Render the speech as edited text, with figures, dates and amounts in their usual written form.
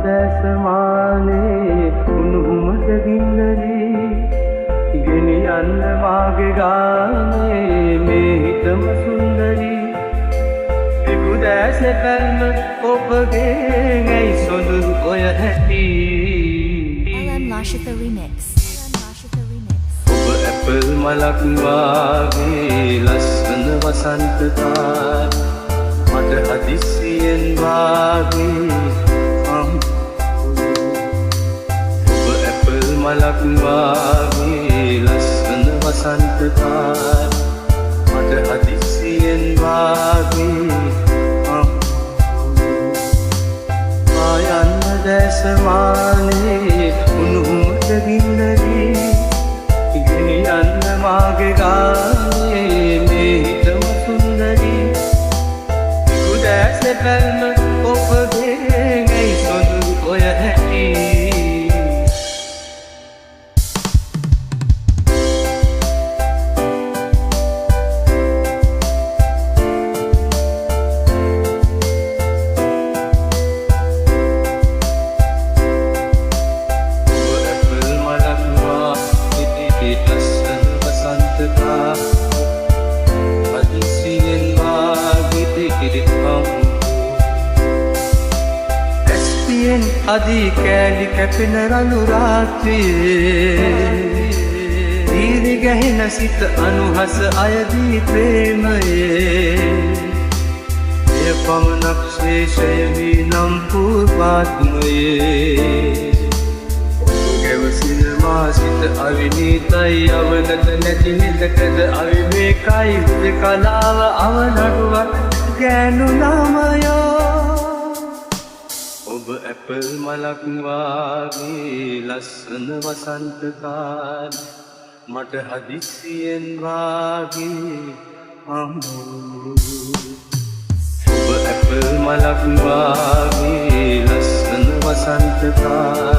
දැසමානේ උණුහුමට ගින්නරි ගෙනියන්න මාගේ ගානේ මේ හිතම සුන්දරි ඉබුදැස පැල්ම ඔබගේ ඇයි සොඳුරු ඔය හැටි LM Lashitha Remix. ඔබ ඇපල් මලක් වාගේ ලස්සන වසන්ත කාල මට හදිස්සියෙන් වාගේ ඔබ ඇපල් මලක් වාගේ ලස්සන වසන්ත කාල මට හදිස්සියෙන් වාගේ ආයන්න දැසමානේ උණුහුමට ගින්නරි ගෙනියන්න මාගේ ගානේ මේ හිතම සුන්දරි ඉබුදැස පැල්ම ඔබගේ ඇයි සොඳුරු ඔය හැටි අදී කෑලි කැපෙන රළු රාත්‍රියේ දීරි ගැහෙන සිත අනුහස අයදී ප්‍රේමයේ එය පමණක් ශේෂය වී නම් පූර්වාත්මයේ ගැවසින මා සිත අවිනීතයි අවනත නැති නිදකද අවිවේකයි හුදෙකලාව අවනඩුවක් ගෑනු නාමයෝ ඔබ ඇපල් මලක් වාගේ ලස්සන වසන්ත කාල මට හදිස්සියෙන් වාගේ අම්මෝ ඔබ ඇපල් මලක් වාගේ ලස්සන වසන්ත කාල